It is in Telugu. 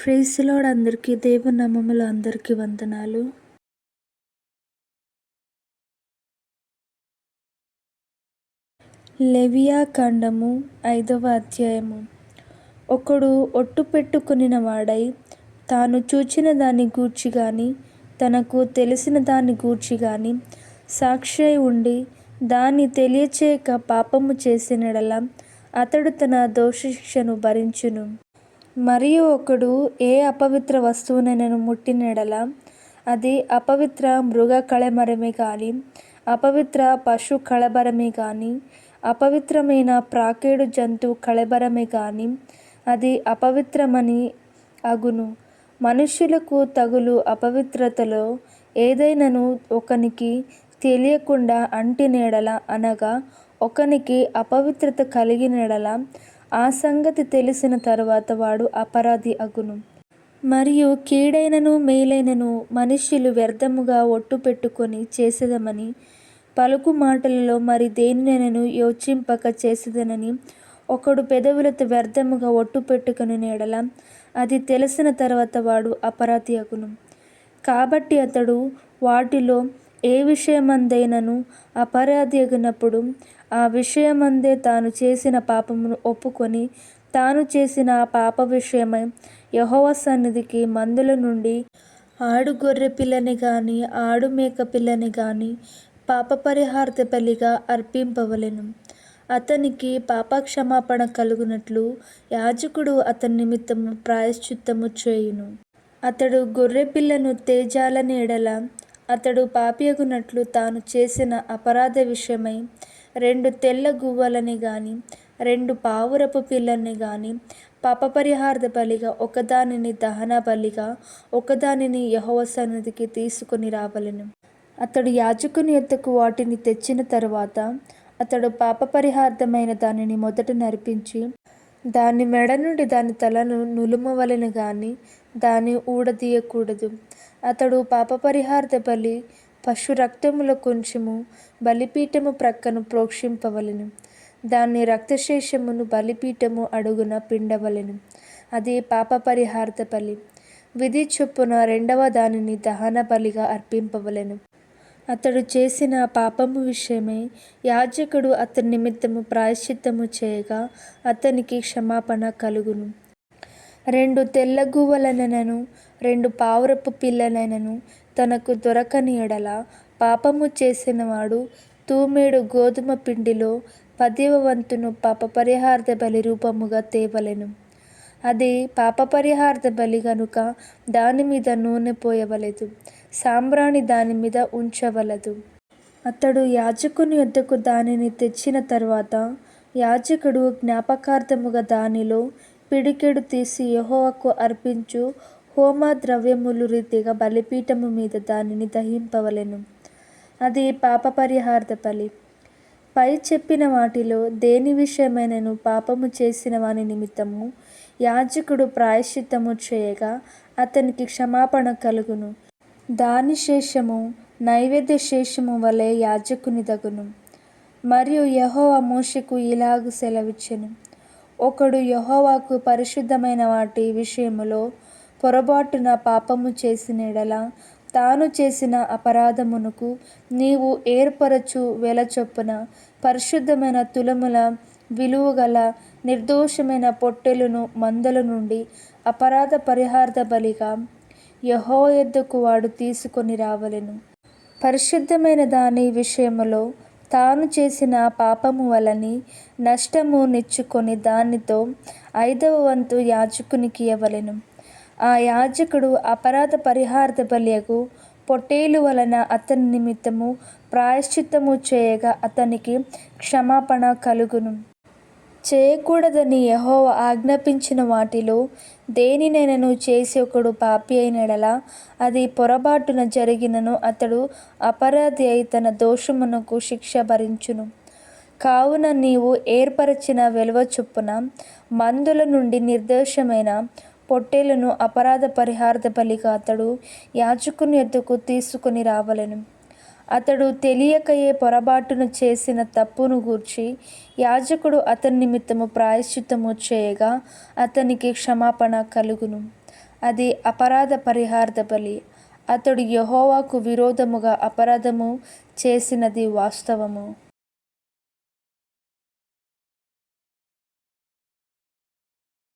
Praise the lord. అందరికీ దేవుని నామములో అందరికీ వందనాలు. లెవియా కాండము 5వ అధ్యాయము. ఒకడు ఒట్టు పెట్టుకొనిన వాడై తాను చూచిన దాన్ని గూర్చి గాని తనకు తెలిసిన దాన్ని గూర్చి గాని సాక్షి అయి ఉండి దాన్ని తెలియచేయక పాపము చేసిన అతడు తన దోషశిక్షను భరించును. మరియు ఒకడు ఏ అపవిత్ర వస్తువునైనా ముట్టిన అది అపవిత్ర మృగ కళేబరమే కానీ అపవిత్ర పశు కళేబరమే కానీ అపవిత్రమైన ప్రాకేడు జంతువు కళేబరమే కానీ అది అపవిత్రమని అగును. మనుష్యులకు తగులు అపవిత్రతలో ఏదైనాను ఒకనికి తెలియకుండా అంటిన అనగా ఒకనికి అపవిత్రత కలిగిన ఆ సంగతి తెలిసిన తరువాత వాడు అపరాధి అగును. మరియు కీడైనను మేలైనను మనుష్యులు వ్యర్థముగా ఒట్టు పెట్టుకొని చేసేదమని పలుకు మాటలలో మరి దేనినైనాను యోచింపక చేసేదనని ఒకడు పెదవులతో వ్యర్థముగా ఒట్టు పెట్టుకొని అది తెలిసిన తర్వాత వాడు అపరాధి అగును. కాబట్టి అతడు వాటిలో ఏ విషయమందైనను అపరాధి అగినప్పుడు ఆ విషయమందే తాను చేసిన పాపమును ఒప్పుకొని తాను చేసిన ఆ పాప విషయమై యెహోవా సన్నిధికి మందల నుండి ఆడు గొర్రె పిల్లని గాని ఆడు మేక పిల్లని గాని పాపపరిహారార్థ బలిగా అర్పింపవలెను. అతనికి పాపక్షమాపణ కలుగునట్లు యాజకుడు అతని నిమిత్తము ప్రాయశ్చిత్తము చేయును. అతడు గొర్రె పిల్లను తేజాలని అతడు పాపియగునట్లు తాను చేసిన అపరాధ విషయమై 2 తెల్ల గువ్వలని గాని 2 పావురపు పిల్లల్ని గాని పాపపరిహారార్థ బలిగా ఒకదానిని దహన బలిగా ఒకదానిని యెహోవా సన్నిధికి తీసుకొని రావలెను. అతడు యాజకుని యొద్దకు వాటిని తెచ్చిన తరువాత అతడు పాపపరిహార్థమైన దానిని మొదట నరిపించి దాని మెడ నుండి దాని తలను నులుమవలెను గాని దాన్ని ఊడదీయకూడదు. అతడు పాపపరిహారార్థ బలి పశు రక్తములో కొంచెము బలిపీఠము ప్రక్కను ప్రోక్షింపవలెను. దాని రక్తశేషమును బలిపీఠము అడుగున పిండవలెను. అది పాపపరిహారార్థ బలి. విధి చొప్పున 2వ దానిని దహన బలిగా అర్పింపవలెను. అతడు చేసిన పాపము విషయమై యాజకుడు అతని నిమిత్తము ప్రాయశ్చిత్తము చేయగా అతనికి క్షమాపణ కలుగును. 2 తెల్ల గువ్వలనైనను 2 పావురపు పిల్లలైనను తనకు దొరకని పాపము చేసినవాడు తూమెడు గోదుమ పిండిలో 10వ వంతును పాపపరిహారార్థ బలి రూపముగా తేవలెను. అది పాపపరిహారార్థ బలి గనుక దాని మీద నూనె పోయవలెదు, సాంబ్రాణి దాని మీద ఉంచవలదు. అతడు యాజకుని యొద్దకు దానిని తెచ్చిన తరువాత యాజకుడు జ్ఞాపకార్థముగా దానిలో పిడికెడు తీసి యెహోవాకు అర్పించు హోమ ద్రవ్యములు రీతిగా బలిపీఠము మీద దానిని దహింపవలెను. అది పాపపరిహారార్థ బలి. పై చెప్పిన వాటిలో దేని విషయమైనను పాపము చేసిన వాని నిమిత్తము యాజకుడు ప్రాయశ్చిత్తము చేయగా అతనికి క్షమాపణ కలుగును. దాని శేషము నైవేద్య శేషము వలె యాజకుని దగును. మరియు యెహోవా మోషేకు ఇలాగు సెలవిచ్చెను. ఒకడు యెహోవాకు పరిశుద్ధమైన వాటి విషయములో పొరబాటున పాపము చేసిన తాను చేసిన అపరాధమునకు నీవు ఏర్పరచు వెల చొప్పున పరిశుద్ధమైన తులముల విలువగల నిర్దోషమైన పొట్టేలును మందల నుండి అపరాధ పరిహారార్థ బలిగా యెహోవా యొద్దకు వాడు తీసుకొని రావలెను. పరిశుద్ధమైన దాని విషయములో తాను చేసిన పాపము వలని నష్టము నెచ్చుకొని దానితో 5వ వంతు యాజకునికి ఇవ్వవలెను. ఆ యాజకుడు అపరాధ పరిహారార్థ బలియగు పొట్టేలు వలన అతని నిమిత్తము ప్రాయశ్చిత్తము చేయగా అతనికి క్షమాపణ కలుగును. చేయకూడదని యెహోవా ఆజ్ఞాపించిన వాటిలో దేనినైనాను చేసి ఒకడు పాపి అయిన అది పొరబాటున జరిగినను అతడు అపరాధి అయి తన దోషమునకు శిక్ష భరించును. కావున నీవు ఏర్పరచిన వెలువ చొప్పున మందుల నుండి నిర్దోషమైన పొట్టేలును అపరాధ పరిహారార్థ బలిగా అతడు యాజకుని యొద్దకు తీసుకొని రావలెను. అతడు తెలియకయే పొరబాటున చేసిన తప్పును గూర్చి యాజకుడు అతని నిమిత్తము ప్రాయశ్చిత్తము చేయగా అతనికి క్షమాపణ కలుగును. అది అపరాధ పరిహార్థ బలి. అతడు యెహోవాకు విరోధముగా అపరాధము చేసినది వాస్తవము.